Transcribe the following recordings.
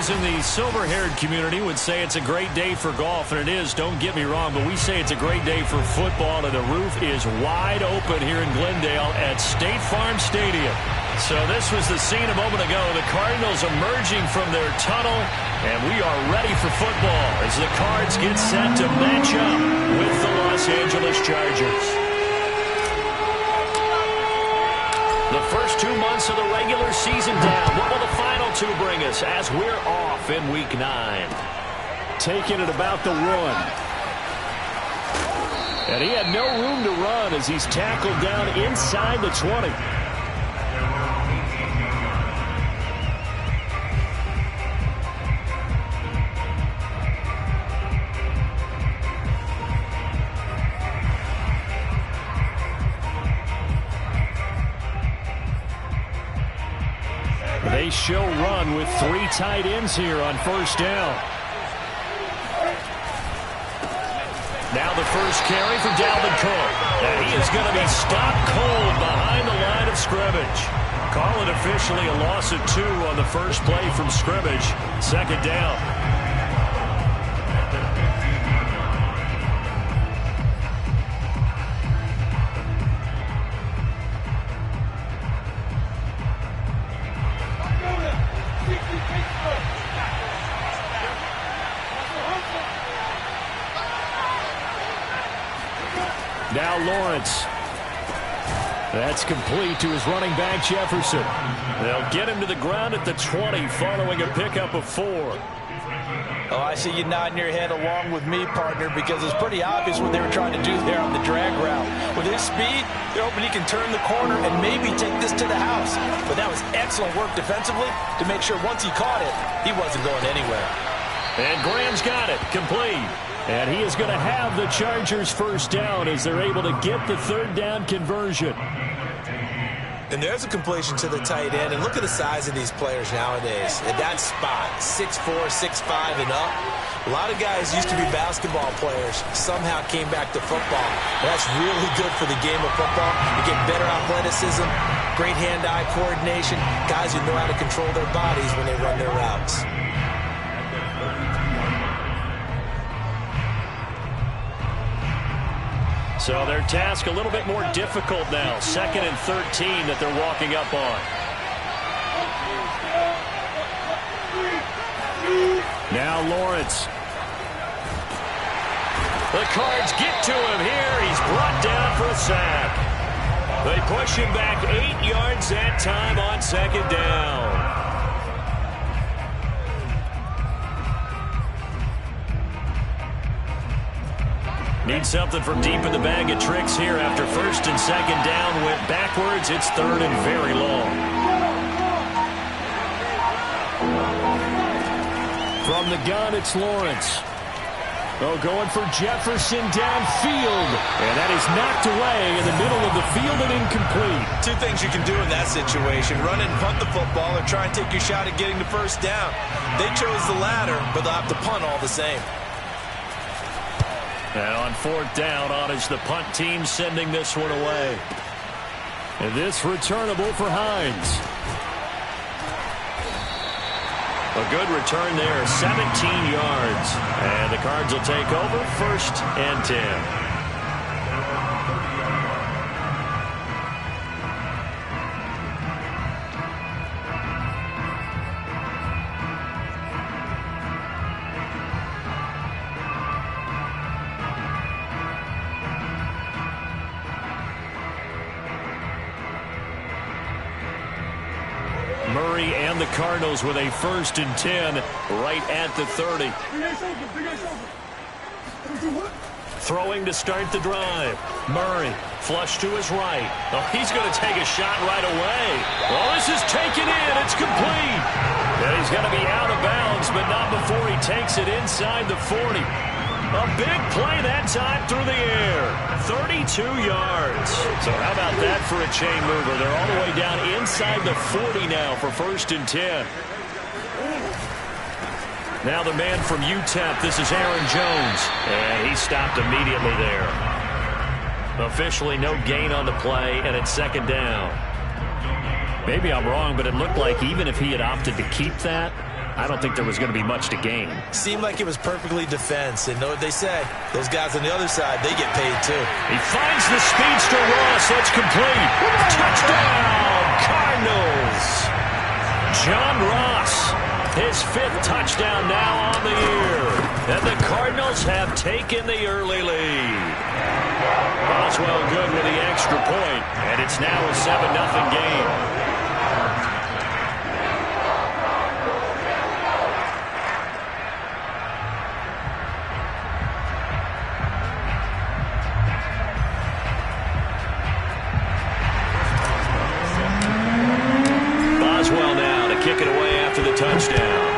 those in the silver-haired community would say it's a great day for golf, and it is, don't get me wrong, but we say it's a great day for football, and the roof is wide open here in Glendale at State Farm Stadium. So this was the scene a moment ago. The Cardinals emerging from their tunnel, and we are ready for football as the Cards get set to match up with the Los Angeles Chargers. The first 2 months of the regular season down. What will the final two bring us as we're off in Week 9? Taking it about the 1. And he had no room to run as he's tackled down inside the 20. They show run with 3 tight ends here on first down. Now the first carry for Dalvin Cook. And he is going to be stopped cold behind the line of scrimmage. Call it officially a loss of 2 on the first play from scrimmage. Second down. Now Lawrence. That's complete to his running back, Jefferson. They'll get him to the ground at the 20 following a pickup of 4. Oh, I see you nodding your head along with me, partner, because it's pretty obvious what they were trying to do there on the drag route. With his speed, they're hoping he can turn the corner and maybe take this to the house. But that was excellent work defensively to make sure once he caught it, he wasn't going anywhere. And Graham's got it, complete. And he is going to have the Chargers first down as they're able to get the third down conversion. And there's a completion to the tight end. And look at the size of these players nowadays. At that spot, 6'4", 6'5", and up. A lot of guys used to be basketball players, somehow came back to football. That's really good for the game of football. You get better athleticism, great hand-eye coordination, guys who know how to control their bodies when they run their routes. So their task a little bit more difficult now. 2nd and 13 that they're walking up on. Now Lawrence. The Cards get to him here. He's brought down for a sack. They push him back 8 yards that time on 2nd down. Need something from deep in the bag of tricks here after 1st and 2nd down. Went backwards. It's 3rd and very long. From the gun, it's Lawrence. Oh, going for Jefferson downfield. And that is knocked away in the middle of the field and incomplete. 2 things you can do in that situation. Run and punt the football or try and take your shot at getting the first down. They chose the latter, but they'll have to punt all the same. And on 4th down, on is the punt team sending this one away. And this returnable for Hines. A good return there, 17 yards. And the Cards will take over 1st and 10. Murray and the Cardinals with a 1st and 10 right at the 30. Throwing to start the drive. Murray flush to his right. Oh, he's going to take a shot right away. Well, this is taken in. It's complete. And he's going to be out of bounds, but not before he takes it inside the 40. A big play that time through the air. 32 yards. So how about that for a chain mover? They're all the way down inside the 40 now for 1st and 10. Now the man from UTEP, this is Aaron Jones. And he stopped immediately there. Officially no gain on the play, and it's 2nd down. Maybe I'm wrong, but it looked like even if he had opted to keep that, I don't think there was going to be much to gain. Seemed like it was perfectly defense. And know what they say, those guys on the other side, they get paid too. He finds the speedster Ross. That's complete. Touchdown, Cardinals. John Ross, his 5th touchdown now on the year. And the Cardinals have taken the early lead. Boswell good with the extra point, and it's now a 7-0 game. Boswell now to kick it away after the touchdown.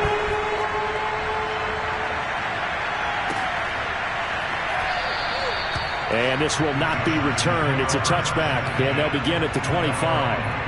And this will not be returned. It's a touchback, and they'll begin at the 25.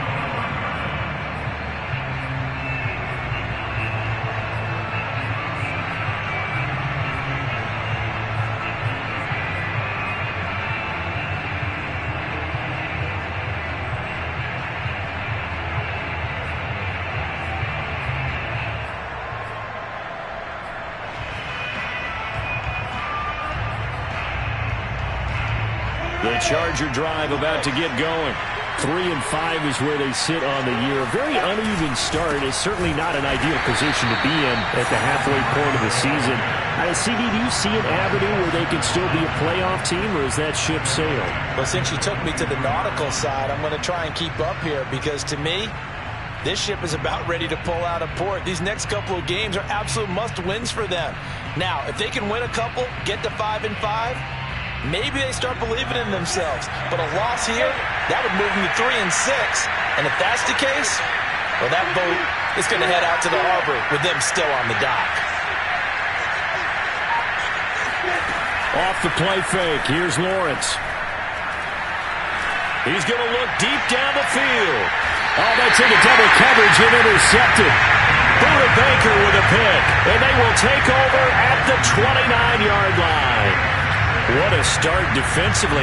The Charger drive about to get going. 3-5 is where they sit on the year. A very uneven start. Is certainly not an ideal position to be in at the halfway point of the season. CD, do you see an avenue where they can still be a playoff team, or is that ship sailed? Well, since you took me to the nautical side, I'm going to try and keep up here because to me, this ship is about ready to pull out of port. These next couple of games are absolute must-wins for them. Now, if they can win a couple, get to 5-5, maybe they start believing in themselves. But a loss here, that would move them to 3-6. And if that's the case, well, that boat is going to head out to the harbor with them still on the dock. Off the play fake, here's Lawrence. He's going to look deep down the field. Oh, that's into double coverage and intercepted. Buda Baker with a pick, and they will take over at the 29-yard line. What a start defensively.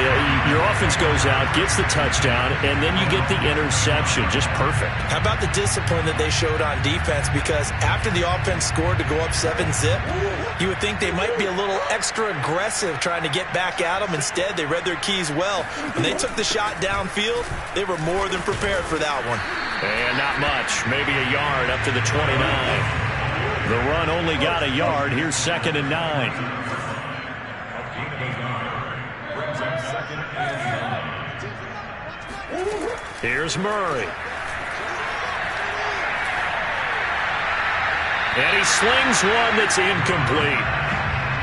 Your offense goes out, gets the touchdown, and then you get the interception. Just perfect. How about the discipline that they showed on defense? Because after the offense scored to go up 7-zip, you would think they might be a little extra aggressive trying to get back at them. Instead, they read their keys well. When they took the shot downfield, they were more than prepared for that one. And not much. Maybe a yard up to the 29. The run only got a yard. Here's 2nd and 9. Here's Murray. And he slings one that's incomplete.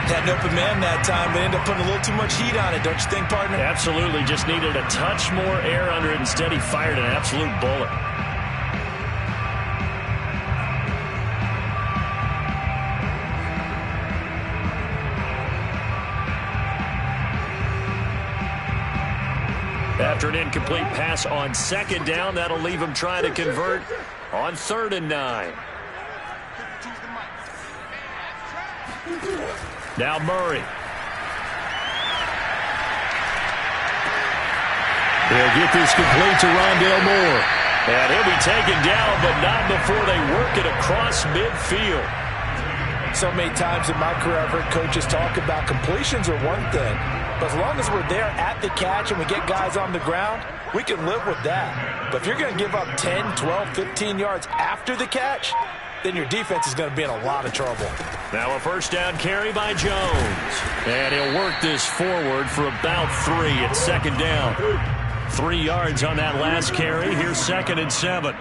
Had an open man that time, but ended up putting a little too much heat on it, don't you think, partner? Absolutely. Just needed a touch more air under it. Instead, he fired an absolute bullet. After an incomplete pass on 2nd down, that'll leave him trying to convert on 3rd and 9. Now Murray. They'll get this complete to Rondale Moore. And he'll be taken down, but not before they work it across midfield. So many times in my career, I've heard coaches talk about completions are one thing. But as long as we're there at the catch and we get guys on the ground, we can live with that. But if you're going to give up 10, 12, 15 yards after the catch, then your defense is going to be in a lot of trouble. Now a 1st down carry by Jones. And he'll work this forward for about 3 at 2nd down. 3 yards on that last carry. Here's 2nd and 7.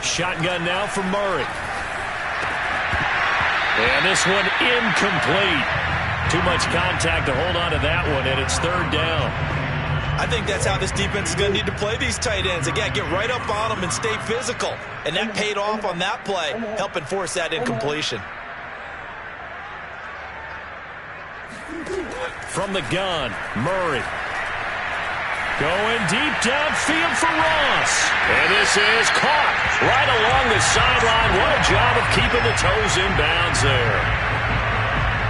Shotgun now for Murray. And this one incomplete. Too much contact to hold on to that one, and it's 3rd down. I think that's how this defense is going to need to play these tight ends. Again, get right up on them and stay physical. And that paid off on that play, helping force that incompletion. From the gun, Murray. Going deep downfield for Ross. And this is caught right along the sideline. What a job of keeping the toes in bounds there.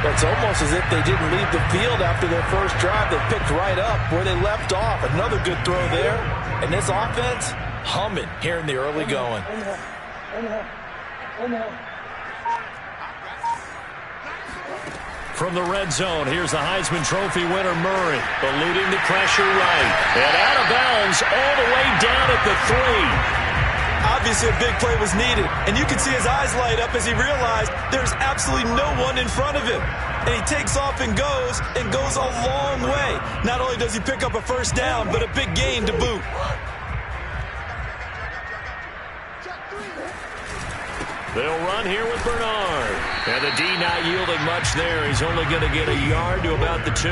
It's almost as if they didn't leave the field after their first drive. They picked right up where they left off. Another good throw there. And this offense, humming here in the early going. From the red zone, here's the Heisman Trophy winner, Murray, eluding the pressure right. And out of bounds all the way down at the 3. Obviously, a big play was needed, and you can see his eyes light up as he realized there's absolutely no one in front of him. And he takes off and goes a long way. Not only does he pick up a first down, but a big gain to boot. They'll run here with Bernard. And the D not yielding much there. He's only going to get a yard to about the 2.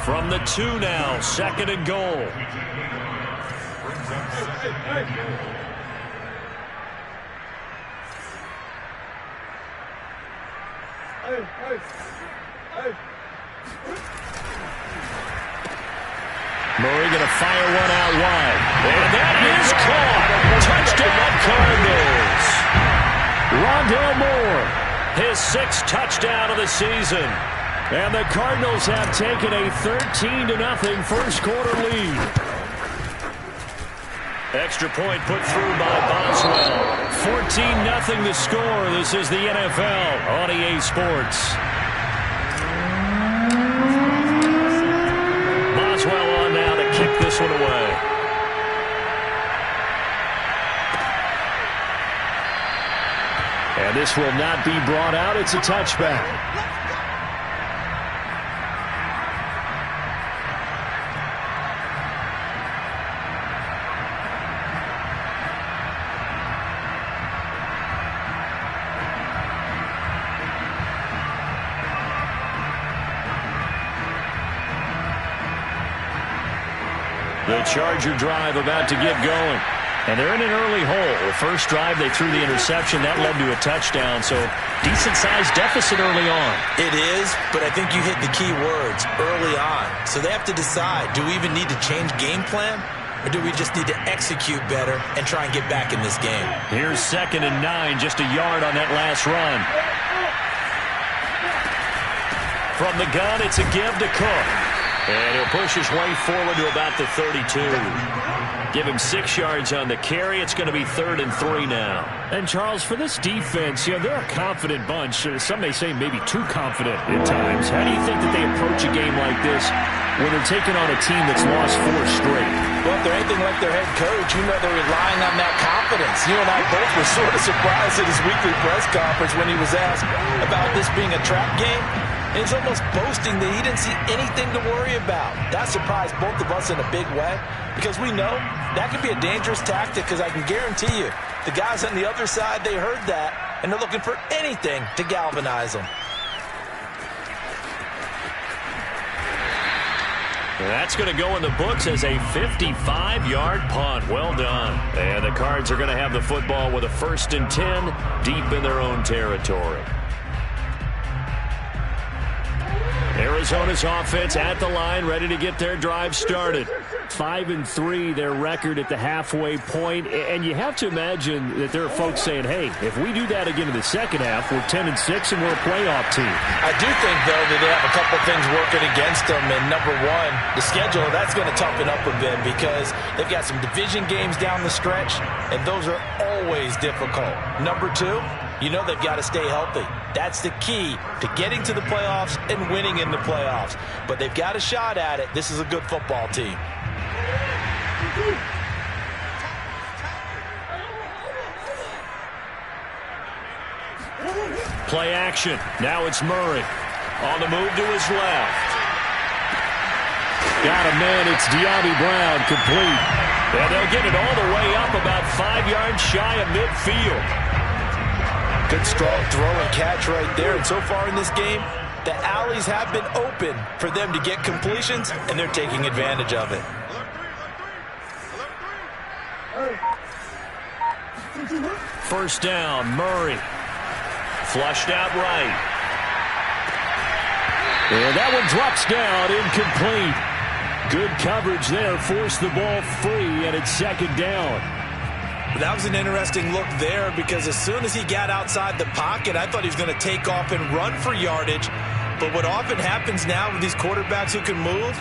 From the 2 now, 2nd and goal. Murray going to fire one out wide. And that is caught. Touchdown Cardinals. Rondale Moore, his 6th touchdown of the season. And the Cardinals have taken a 13-0 first quarter lead. Extra point put through by Boswell. 14-0 the score. This is the NFL on EA Sports. Boswell on now to kick this one away. And this will not be brought out. It's a touchback. The Charger drive about to get going. And they're in an early hole. The first drive, they threw the interception. That led to a touchdown. So, decent-sized deficit early on. It is, but I think you hit the key words, early on. So they have to decide, do we even need to change game plan? Or do we just need to execute better and try and get back in this game? Here's 2nd and 9, just a yard on that last run. From the gun, it's a give to Cook. And he'll push his way forward to about the 32. Give him 6 yards on the carry. It's going to be 3rd and 3 now. And, Charles, for this defense, you know, they're a confident bunch. Some may say maybe too confident at times. How do you think that they approach a game like this when they're taking on a team that's lost 4 straight? Well, if they're anything like their head coach, you know they're relying on that confidence. You and I both were sort of surprised at his weekly press conference when he was asked about this being a trap game. And he's almost boasting that he didn't see anything to worry about. That surprised both of us in a big way because we know that could be a dangerous tactic because I can guarantee you the guys on the other side, they heard that, and they're looking for anything to galvanize them. That's going to go in the books as a 55-yard punt. Well done. And the Cards are going to have the football with a 1st and 10 deep in their own territory. Arizona's offense at the line, ready to get their drive started. 5-3, their record at the halfway point. And you have to imagine that there are folks saying, hey, if we do that again in the second half, we're 10-6 and we're a playoff team. I do think, though, that they have a couple things working against them. And number one, the schedule, that's going to toughen up a bit because they've got some division games down the stretch, and those are always difficult. Number two, you know they've got to stay healthy. That's the key to getting to the playoffs and winning in the playoffs. But they've got a shot at it. This is a good football team. Play action. Now it's Murray. On the move to his left. Got a man. It's De'Ami Brown, complete. And they'll get it all the way up about 5 yards shy of midfield. Good strong throw and catch right there. And so far in this game, the alleys have been open for them to get completions, and they're taking advantage of it. First down, Murray. Flushed out right. And that one drops down, incomplete. Good coverage there, forced the ball free, and it's 2nd down. That was an interesting look there because as soon as he got outside the pocket, I thought he was going to take off and run for yardage. But what often happens now with these quarterbacks who can move,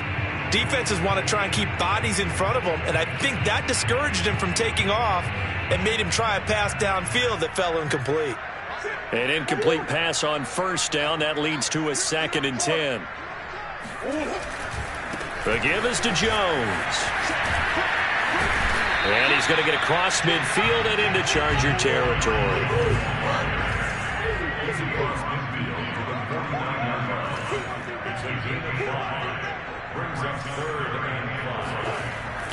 Defenses want to try and keep bodies in front of them, and I think that discouraged him from taking off and made him try a pass downfield that fell incomplete. An incomplete pass on first down. That leads to a 2nd and 10. The give is to Jones. And he's going to get across midfield and into Charger territory.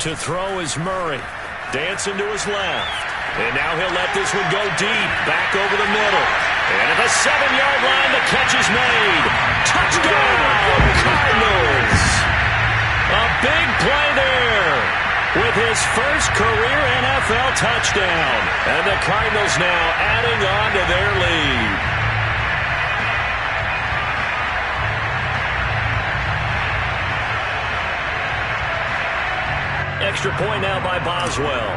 To throw is Murray. Dancing to his left. And now he'll let this one go deep. Back over the middle. And at the 7-yard line, the catch is made. Touchdown, Cardinals. A big play there with his first career NFL touchdown. And the Cardinals now adding on to their lead. Extra point now by Boswell.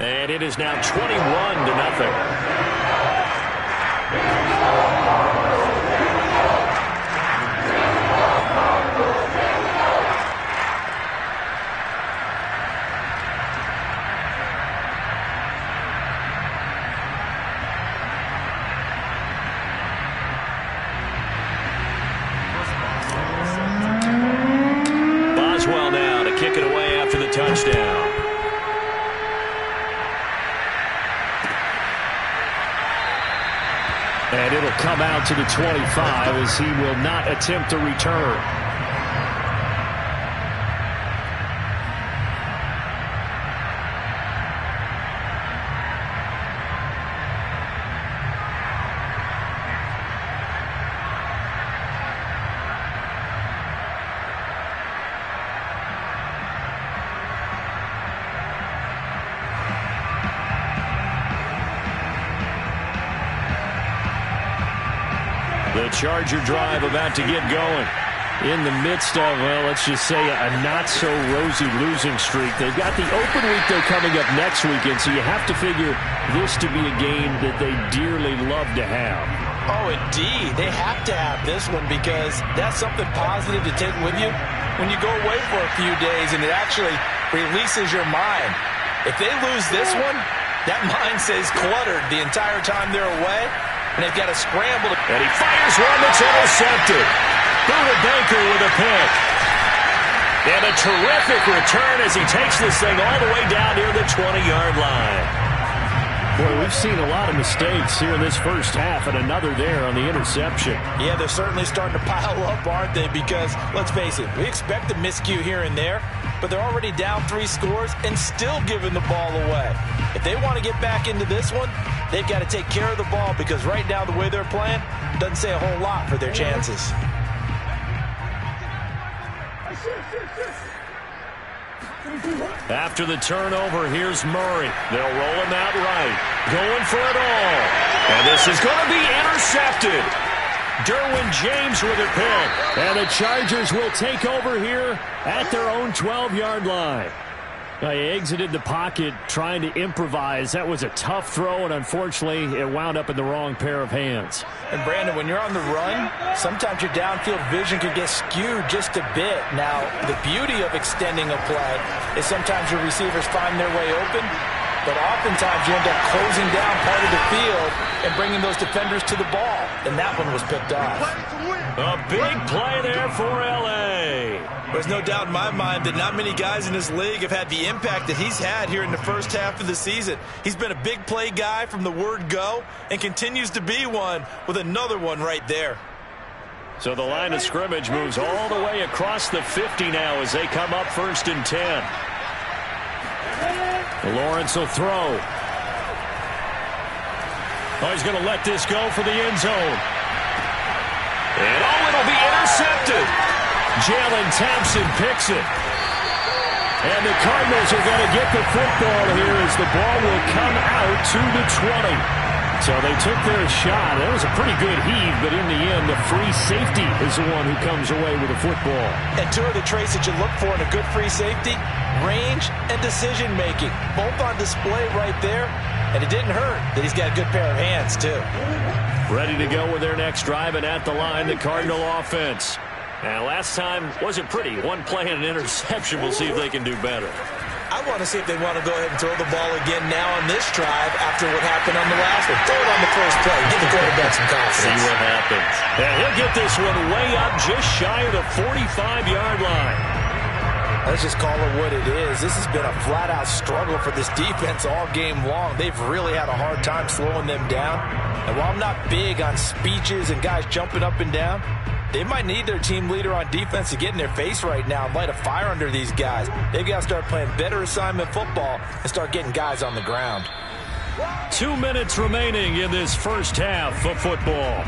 And it is now 21-0. Boswell now to kick it away after the touchdown. And it'll come out to the 25 as he will not attempt to return. The Charger drive about to get going. In the midst of, well, let's just say a not-so-rosy losing streak. They've got the open week, though, coming up next weekend, so you have to figure this to be a game that they dearly love to have. Oh, indeed. They have to have this one because that's something positive to take with you when you go away for a few days, and it actually releases your mind. If they lose this one, that mind stays cluttered the entire time they're away. And they've got to scramble. And he fires one that's intercepted. Buda Baker with a pick. And a terrific return as he takes this thing all the way down near the 20-yard line. Boy, we've seen a lot of mistakes here in this first half, and another there on the interception. Yeah, they're certainly starting to pile up, aren't they? Because, let's face it, we expect a miscue here and there, but they're already down 3 scores and still giving the ball away. If they want to get back into this one, they've got to take care of the ball because right now the way they're playing doesn't say a whole lot for their chances. After the turnover, here's Murray. They'll roll him out right. Going for it all. And this is going to be intercepted. Derwin James with a pick. And the Chargers will take over here at their own 12-yard line. Now, he exited the pocket trying to improvise. That was a tough throw, and unfortunately, it wound up in the wrong pair of hands. And, Brandon, when you're on the run, sometimes your downfield vision can get skewed just a bit. Now, the beauty of extending a play is sometimes your receivers find their way open, but oftentimes you end up closing down part of the field and bringing those defenders to the ball, and that one was picked off. A big play there for L.A. There's no doubt in my mind that not many guys in this league have had the impact that he's had here in the first half of the season. He's been a big play guy from the word go and continues to be one with another one right there. So the line of scrimmage moves all the way across the 50 now as they come up 1st and 10. Lawrence will throw. Oh, he's going to let this go for the end zone. And it'll be intercepted. Jalen Thompson picks it. And the Cardinals are going to get the football here as the ball will come out to the 20. So they took their shot. That was a pretty good heave, but in the end, the free safety is the one who comes away with the football. And 2 of the traits that you look for in a good free safety, range and decision-making. Both on display right there. And it didn't hurt that he's got a good pair of hands, too. Ready to go with their next drive, and at the line, the Cardinal offense. And last time wasn't pretty. One play and an interception. We'll see if they can do better. I want to see if they want to go ahead and throw the ball again now on this drive after what happened on the last one. Throw it on the first play. Give the quarterback some confidence. See what happens. And he'll get this one way up just shy of the 45-yard line. Let's just call it what it is. This has been a flat-out struggle for this defense all game long. They've really had a hard time slowing them down. And while I'm not big on speeches and guys jumping up and down, they might need their team leader on defense to get in their face right now and light a fire under these guys. They've got to start playing better assignment football and start getting guys on the ground. 2 minutes remaining in this first half of football.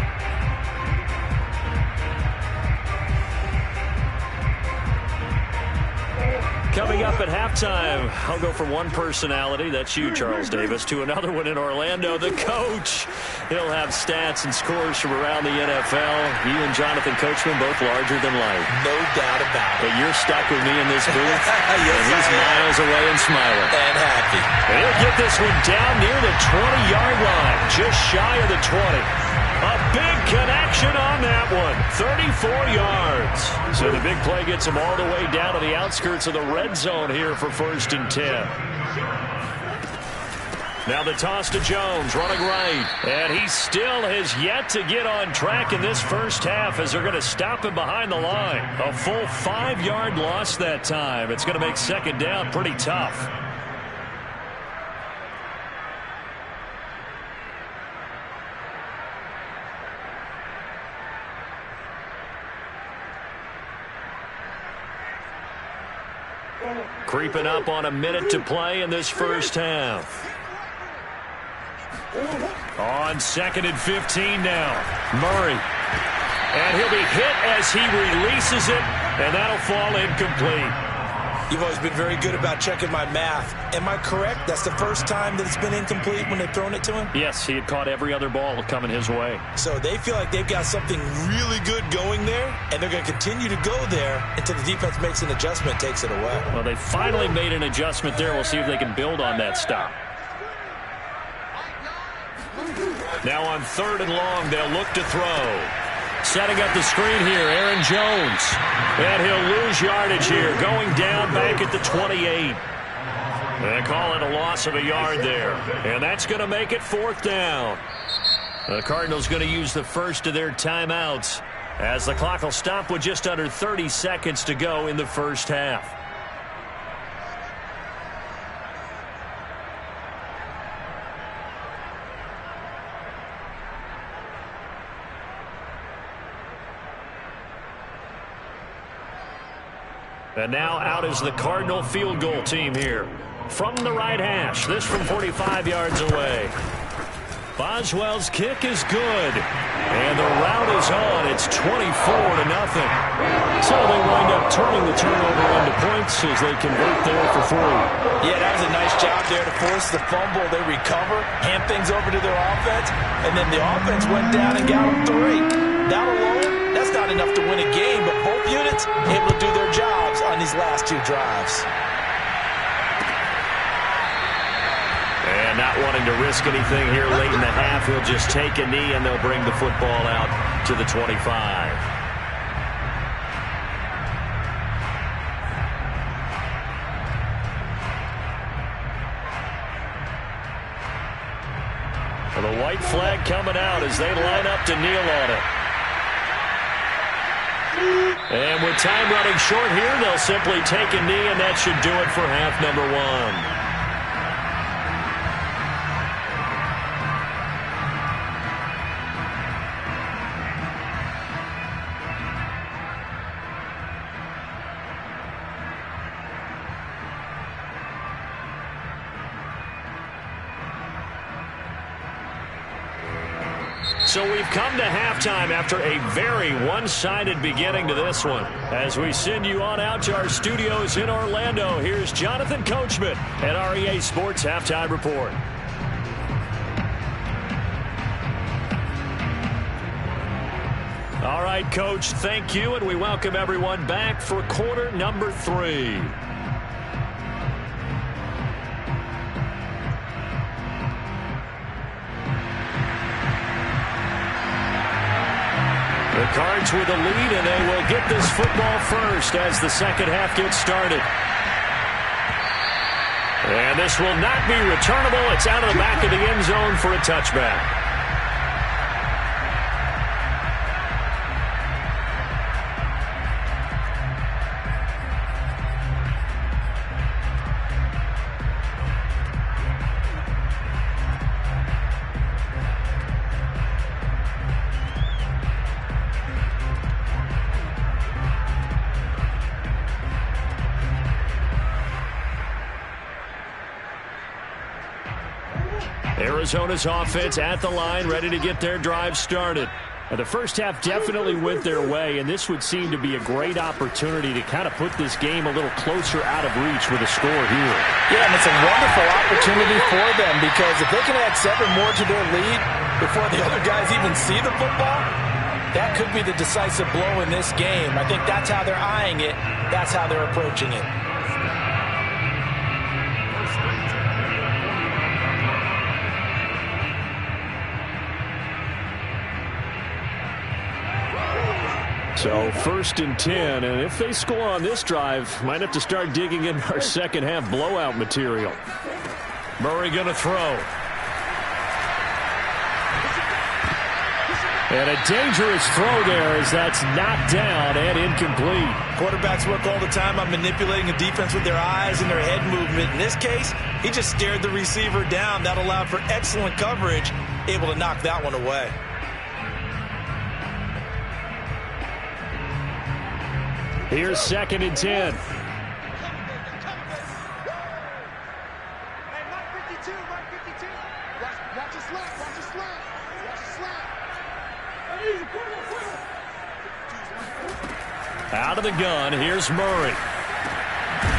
Coming up at halftime, I'll go from one personality, that's you, Charles Davis, to another one in Orlando, the coach. He'll have stats and scores from around the NFL. You and Jonathan Coachman, both larger than life. No doubt about it. But you're stuck with me in this booth, Yes, and he's miles away and smiling. And happy. And he'll get this one down near the 20-yard line, just shy of the 20. A big connection on that one, 34 yards. So the big play gets him all the way down to the outskirts of the red zone here for 1st and 10. Now the toss to Jones, running right. And he still has yet to get on track in this first half as they're going to stop him behind the line. A full 5-yard loss that time. It's going to make second down pretty tough. Creeping up on a minute to play in this first half. On 2nd and 15 now. Murray. And he'll be hit as he releases it, and that'll fall incomplete. You've always been very good about checking my math. Am I correct? That's the first time that it's been incomplete when they've thrown it to him? Yes, he had caught every other ball coming his way. So they feel like they've got something really good going there, and they're going to continue to go there until the defense makes an adjustment, takes it away. Well, they finally made an adjustment there. We'll see if they can build on that stop. Now on 3rd and long, they'll look to throw. Setting up the screen here, Aaron Jones. And he'll lose yardage here, going down back at the 28. They call it a loss of a yard there. And that's going to make it 4th down. The Cardinals going to use the first of their timeouts as the clock will stop with just under 30 seconds to go in the first half. And now out is the Cardinal field goal team here. From the right hash, this from 45 yards away. Boswell's kick is good. And the route is on. It's 24-0. So they wind up turning the turnover into points as they convert there for 3. Yeah, that was a nice job there to force the fumble. They recover, hand things over to their offense, and then the offense went down and got them 3. That alone, that's not enough to win a game, but both units able to do their jobs on these last 2 drives. And not wanting to risk anything here late in the half, he'll just take a knee and they'll bring the football out to the 25. And the white flag coming out as they line up to kneel on it. And with time running short here, they'll simply take a knee, and that should do it for half number 1. So we've come to halftime after a very one-sided beginning to this one. As we send you on out to our studios in Orlando, here's Jonathan Coachman at REA Sports Halftime Report. All right, Coach, thank you, and we welcome everyone back for quarter number 3. The Cards with a lead, and they will get this football first as the second half gets started. And this will not be returnable. It's out of the back of the end zone for a touchback. Arizona's offense at the line, ready to get their drive started. The first half definitely went their way, and this would seem to be a great opportunity to kind of put this game a little closer out of reach with a score here. Yeah, and it's a wonderful opportunity for them because if they can add 7 more to their lead before the other guys even see the football, that could be the decisive blow in this game. I think that's how they're eyeing it. That's how they're approaching it. So 1st and 10, and if they score on this drive, might have to start digging in our second half blowout material. Murray going to throw. And a dangerous throw there as that's knocked down and incomplete. Quarterbacks work all the time on manipulating a defense with their eyes and their head movement. In this case, he just stared the receiver down. That allowed for excellent coverage, able to knock that one away. Here's 2nd and 10. Out of the gun, here's Murray.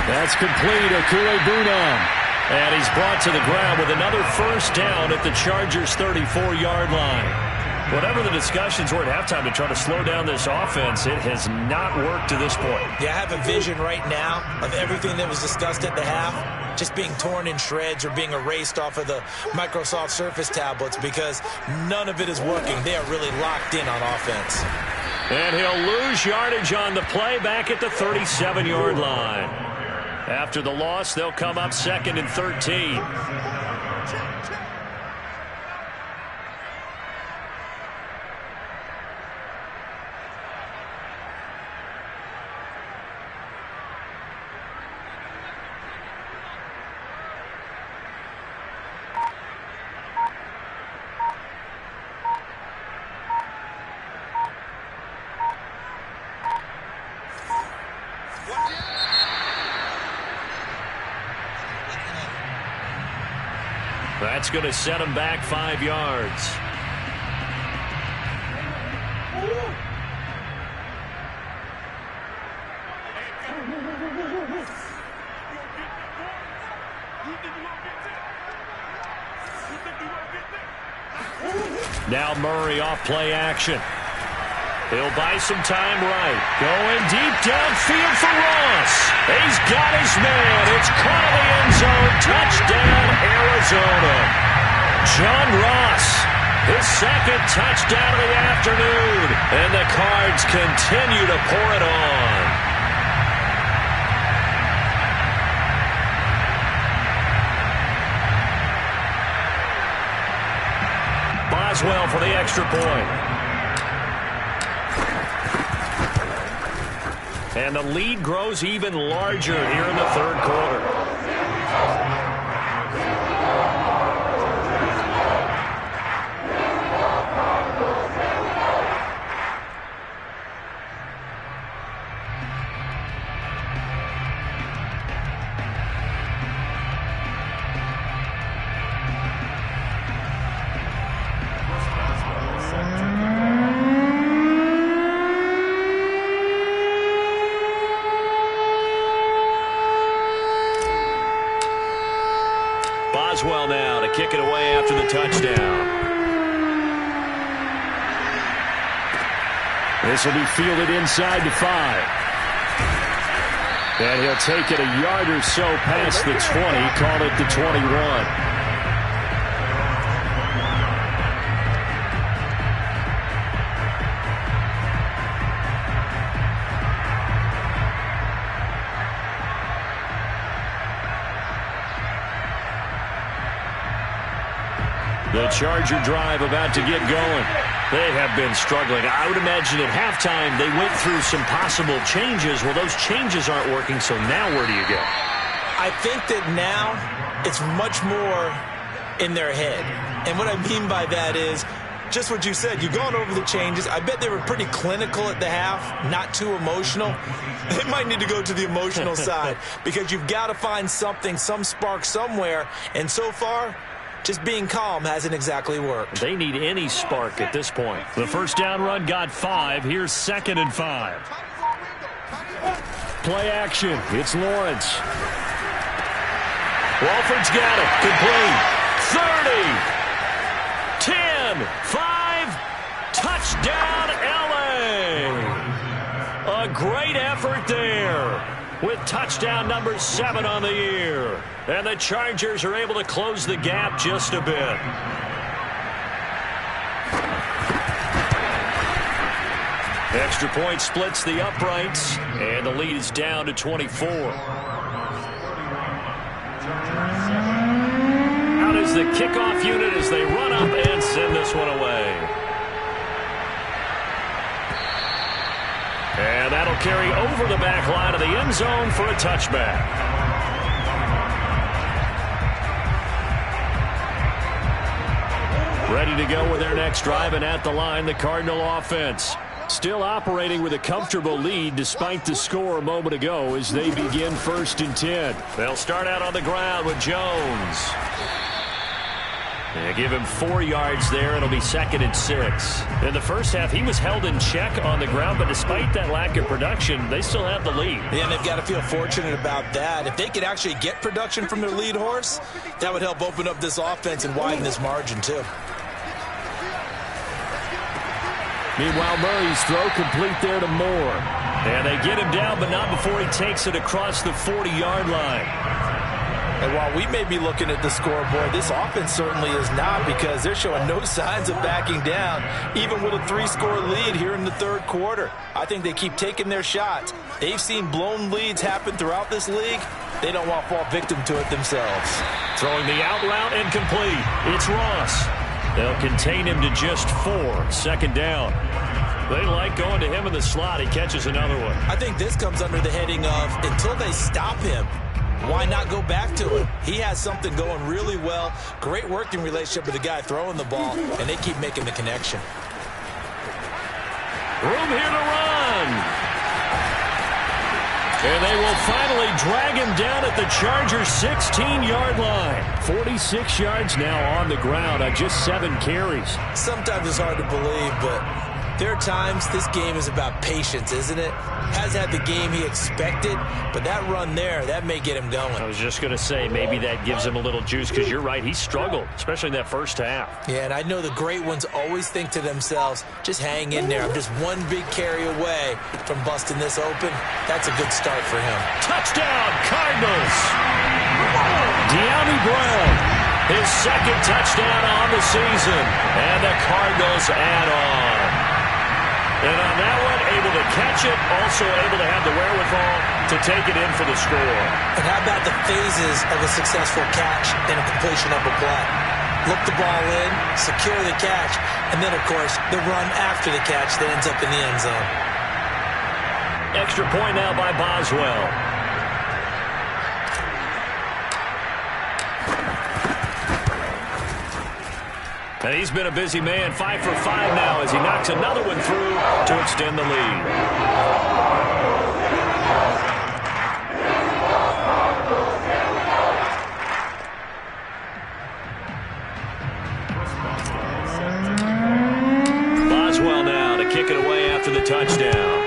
That's complete, Okuegbunam. And he's brought to the ground with another first down at the Chargers' 34-yard line. Whatever the discussions were at halftime to try to slow down this offense, it has not worked to this point. Yeah, I have a vision right now of everything that was discussed at the half just being torn in shreds or being erased off of the Microsoft Surface tablets because none of it is working. They are really locked in on offense. And he'll lose yardage on the play back at the 37-yard line. After the loss, they'll come up 2nd and 13. That's going to set him back 5 yards. Now Murray off play action. He'll buy some time right. Going deep downfield for Ross. He's got his man. It's caught in the end zone. Touchdown, Arizona. John Ross, his 2nd touchdown of the afternoon. And the Cards continue to pour it on. Boswell for the extra point. And the lead grows even larger here in the 3rd quarter. Boswell now to kick it away after the touchdown. This will be fielded inside the 5. And he'll take it a yard or so past the 20, call it the 21. Charger drive about to get going. They have been struggling. I would imagine at halftime they went through some possible changes. Well, those changes aren't working, so now where do you go? I think that now it's much more in their head. And what I mean by that is just what you said. You've gone over the changes. I bet they were pretty clinical at the half, not too emotional. They might need to go to the emotional side because you've got to find something, some spark somewhere. And so far, just being calm hasn't exactly worked. They need any spark at this point. The first down run got 5. Here's 2nd and 5. Play action. It's Lawrence. Walford's got it. Complete. 30. 10. 5. Touchdown, L.A. A great effort there with touchdown number 7 on the year. And the Chargers are able to close the gap just a bit. Extra point splits the uprights, and the lead is down to 24. Out is the kickoff unit as they run up and send this one away. And that'll carry over the back line of the end zone for a touchback. Ready to go with their next drive, and at the line, the Cardinal offense. Still operating with a comfortable lead despite the score a moment ago as they begin 1st and 10. They'll start out on the ground with Jones. And give him 4 yards there. It'll be 2nd and 6. In the first half, he was held in check on the ground, but despite that lack of production, they still have the lead. Yeah, and they've got to feel fortunate about that. If they could actually get production from their lead horse, that would help open up this offense and widen this margin, too. Meanwhile, Murray's throw complete there to Moore. And they get him down, but not before he takes it across the 40-yard line. And while we may be looking at the scoreboard, this offense certainly is not, because they're showing no signs of backing down, even with a 3-score lead here in the 3rd quarter. I think they keep taking their shots. They've seen blown leads happen throughout this league. They don't want to fall victim to it themselves. Throwing the out route and complete. It's Ross. They'll contain him to just 4. 2nd down. They like going to him in the slot. He catches another one. I think this comes under the heading of until they stop him, why not go back to him? He has something going really well. Great working relationship with the guy throwing the ball, and they keep making the connection. Room here to run. And they will finally drag him down at the Chargers' 16-yard line. 46 yards now on the ground on just 7 carries. Sometimes it's hard to believe, but there are times this game is about patience, isn't it? Has had the game he expected, but that run there, that may get him going. I was just going to say, maybe that gives him a little juice, because you're right, he struggled, especially in that first half. Yeah, and I know the great ones always think to themselves, just hang in there. I'm just one big carry away from busting this open. That's a good start for him. Touchdown, Cardinals! De'Ami Brown, his 2nd touchdown on the season, and the Cardinals add on. And on that one, able to catch it, also able to have the wherewithal to take it in for the score. And how about the phases of a successful catch and a completion of a play? Look the ball in, secure the catch, and then, of course, the run after the catch that ends up in the end zone. Extra point now by Boswell. And he's been a busy man, 5 for 5 now as he knocks another one through to extend the lead. Boswell now to kick it away after the touchdown.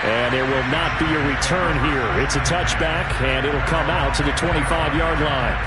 And there will not be a return here. It's a touchback, and it'll come out to the 25-yard line.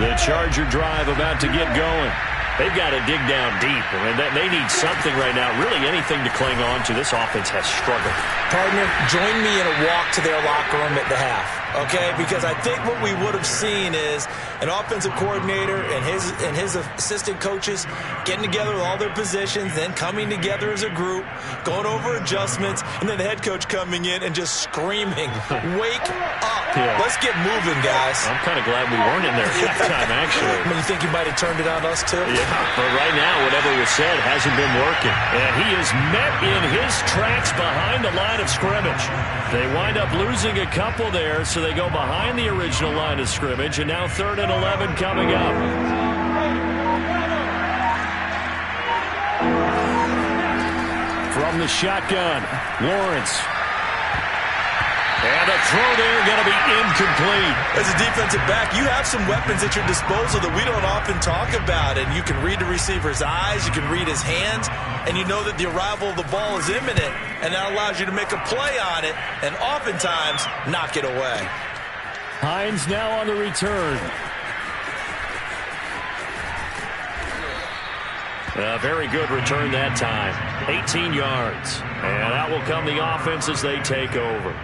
The Charger drive about to get going. They've got to dig down deep, and they need something right now, really anything to cling on to. This offense has struggled. Partner, join me in a walk to their locker room at the half, okay? Because I think what we would have seen is an offensive coordinator and his assistant coaches getting together with all their positions, then coming together as a group, going over adjustments, and then the head coach coming in and just screaming, "Wake up. Yeah. Let's get moving, guys." I'm kind of glad we weren't in there at halftime, actually. I mean, you think you might have turned it on us, too? Yeah, but right now, whatever was said hasn't been working. And he is met in his tracks behind the line of scrimmage. They wind up losing a couple there, so they go behind the original line of scrimmage, and now 3rd and 11 coming up. From the shotgun, Lawrence. And a throw there going to be incomplete. As a defensive back, you have some weapons at your disposal that we don't often talk about. And you can read the receiver's eyes, you can read his hands, and you know that the arrival of the ball is imminent. And that allows you to make a play on it and oftentimes knock it away. Hines now on the return. A very good return that time. 18 yards. And that will come the offense as they take over.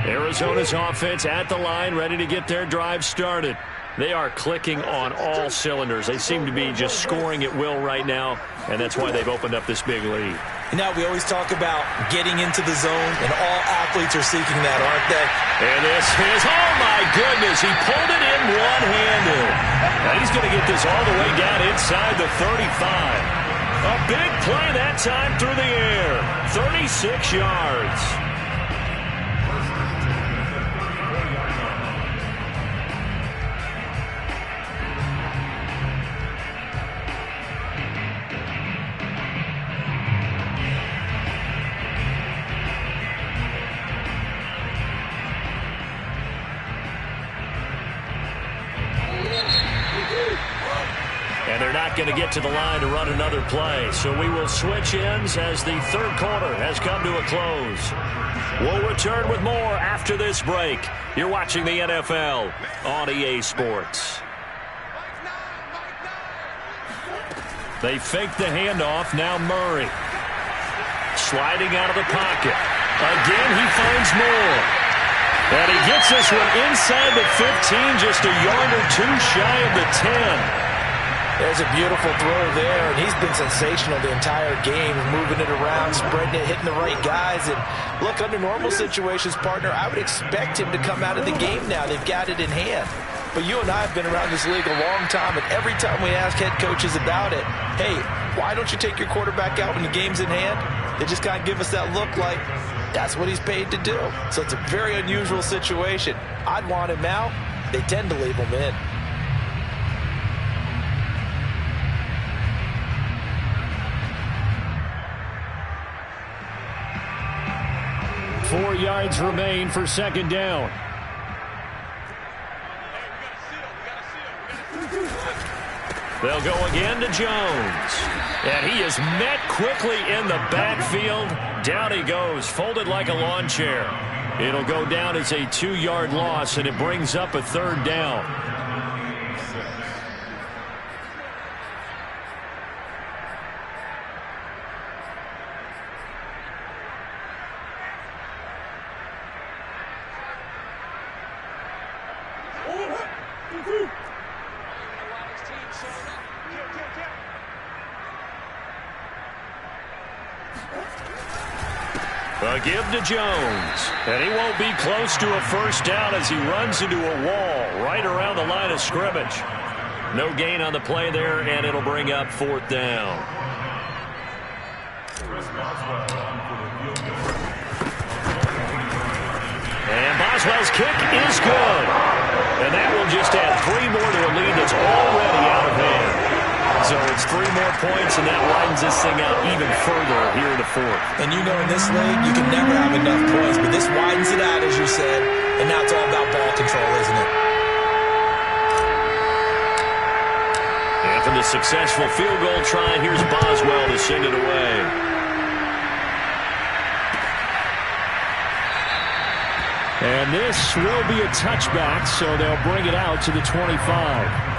Arizona's offense at the line, ready to get their drive started. They are clicking on all cylinders. They seem to be just scoring at will right now, and that's why they've opened up this big lead. Now, we always talk about getting into the zone, and all athletes are seeking that, aren't they? And this is, oh my goodness, he pulled it in one-handed. Now he's going to get this all the way down inside the 35. A big play that time through the air. 36 yards. And they're not going to get to the line to run another play. So we will switch ends as the third quarter has come to a close. We'll return with more after this break. You're watching the NFL on EA Sports. They fake the handoff. Now Murray. Sliding out of the pocket. Again, he finds more. And he gets this one inside the 15, just a yard or two shy of the 10. There's a beautiful throw there, and he's been sensational the entire game, moving it around, spreading it, hitting the right guys. And look, under normal situations, partner, I would expect him to come out of the game now. They've got it in hand. But you and I have been around this league a long time, and every time we ask head coaches about it, hey, why don't you take your quarterback out when the game's in hand? They just kind of give us that look like that's what he's paid to do. So it's a very unusual situation. I'd want him out. They tend to leave him in. Four yards remain for second down. They'll go again to Jones. And he is met quickly in the backfield. Down he goes, folded like a lawn chair. It'll go down as a 2-yard loss, and it brings up a third down. A give to Jones, and he won't be close to a first down as he runs into a wall right around the line of scrimmage. No gain on the play there, and it'll bring up fourth down. And Boswell's kick is good. And that will just add 3 more to a lead that's already out of hand. So it's 3 more points, and that widens this thing out even further here in the fourth. And you know in this league, you can never have enough points, but this widens it out, as you said, and now it's all about ball control, isn't it? After the successful field goal try, here's Boswell to send it away. And this will be a touchback, so they'll bring it out to the 25.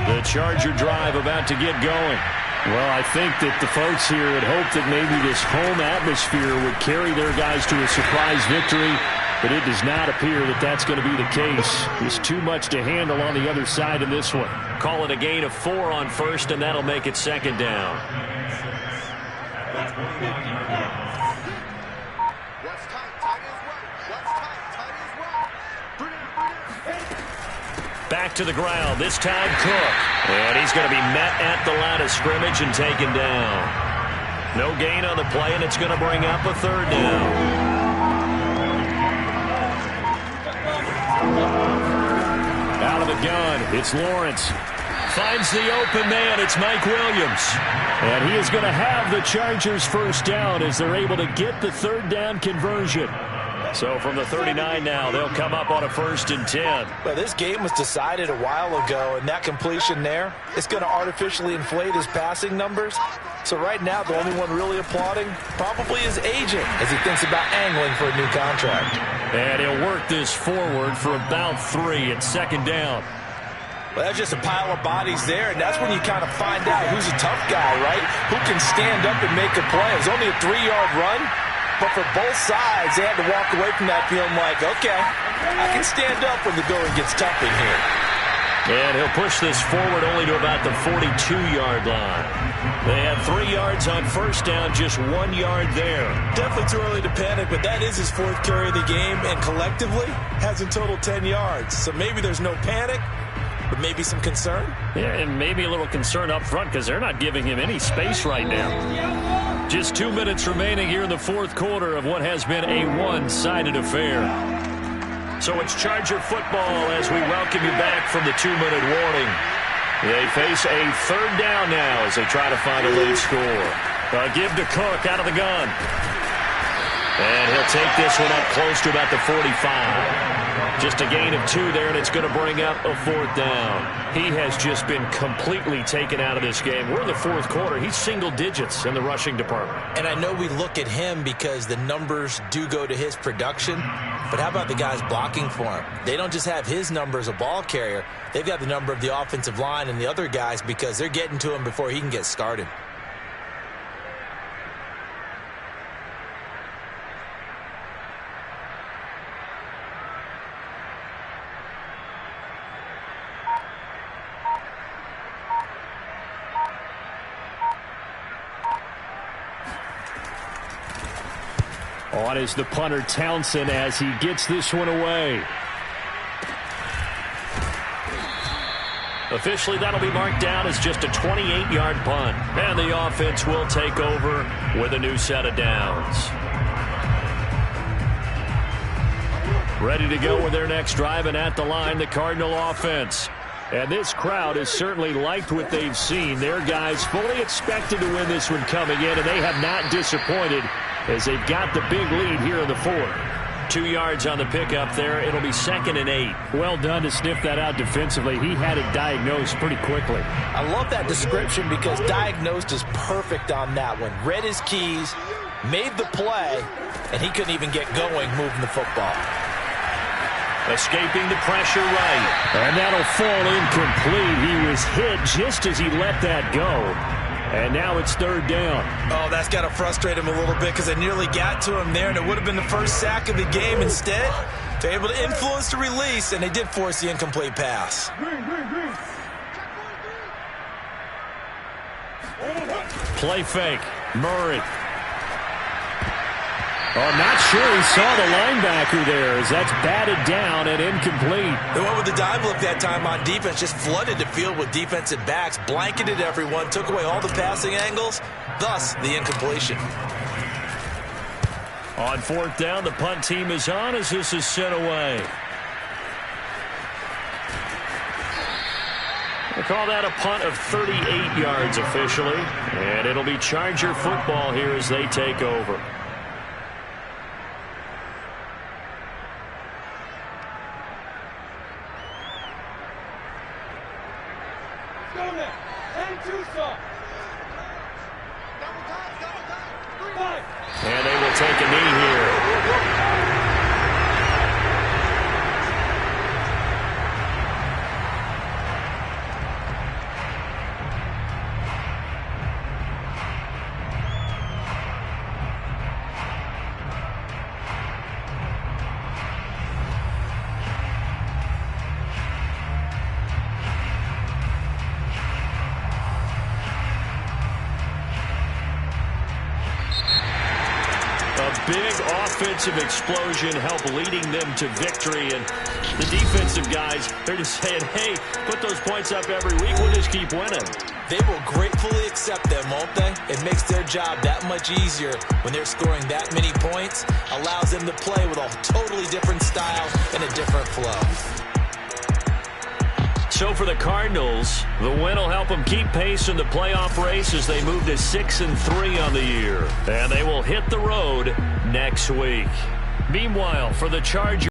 The Charger drive about to get going. Well, I think that the folks here had hoped that maybe this home atmosphere would carry their guys to a surprise victory, but it does not appear that that's going to be the case. There's too much to handle on the other side in this one. Call it a gain of 4 on first, and that'll make it second down. Back to the ground, this time Cook. And he's going to be met at the line of scrimmage and taken down. No gain on the play, and it's going to bring up a third down. Out of the gun, it's Lawrence. Finds the open man, it's Mike Williams. And he is going to have the Chargers first down as they're able to get the third down conversion. So from the 39 now, they'll come up on a 1st and 10. Well, this game was decided a while ago, and that completion there, it's going to artificially inflate his passing numbers. So right now, the only one really applauding probably his agent as he thinks about angling for a new contract. And he'll work this forward for about 3 at second down. Well, that's just a pile of bodies there, and that's when you kind of find out who's a tough guy, right? Who can stand up and make a play. It's only a 3-yard run. But for both sides, they had to walk away from that feeling like, okay, I can stand up when the going gets tough in here. And he'll push this forward only to about the 42-yard line. They had 3 yards on first down, just 1 yard there. Definitely too early to panic, but that is his 4th carry of the game, and collectively has in total 10 yards. So maybe there's no panic, but maybe some concern. Yeah, and maybe a little concern up front because they're not giving him any space right now. Just 2 minutes remaining here in the 4th quarter of what has been a one-sided affair. So it's Charger football as we welcome you back from the 2-minute warning. They face a third down now as they try to find a lead score. Give to Cook out of the gun. And he'll take this one up close to about the 45. Just a gain of 2 there, and it's going to bring up a 4th down. He has just been completely taken out of this game. We're in the 4th quarter. He's single digits in the rushing department. And I know we look at him because the numbers do go to his production, but how about the guys blocking for him? They don't just have his number as a ball carrier. They've got the number of the offensive line and the other guys because they're getting to him before he can get started. On is the punter Townsend as he gets this one away. Officially, that'll be marked down as just a 28-yard punt. And the offense will take over with a new set of downs. Ready to go with their next drive, and at the line, the Cardinal offense. And this crowd has certainly liked what they've seen. Their guys fully expected to win this one coming in, and they have not disappointed as they've got the big lead here in the 4th. 2 yards on the pickup there. It'll be 2nd and 8. Well done to sniff that out defensively. He had it diagnosed pretty quickly. I love that description because diagnosed is perfect on that one. Read his keys, made the play, and he couldn't even get going moving the football. Escaping the pressure right. And that'll fall incomplete. He was hit just as he let that go. And now it's 3rd down. Oh, that's got to frustrate him a little bit because they nearly got to him there, and it would have been the first sack of the game. Instead, they're able to influence the release, and they did force the incomplete pass. Play fake. Murray. Oh, not sure he saw the linebacker there as that's batted down and incomplete. They went with the dive look that time on defense, just flooded the field with defensive backs, blanketed everyone, took away all the passing angles, thus the incompletion. On 4th down, the punt team is on as this is sent away. They call that a punt of 38 yards officially, and it'll be Charger football here as they take over. And they will take a knee here. Big offensive explosion help leading them to victory, and the defensive guys, they're just saying, hey, put those points up every week, we'll just keep winning. They will gratefully accept them, won't they? It makes their job that much easier when they're scoring that many points, allows them to play with a totally different style and a different flow. So for the Cardinals, the win will help them keep pace in the playoff race as they move to 6-3 on the year. And they will hit the road next week. Meanwhile, for the Chargers,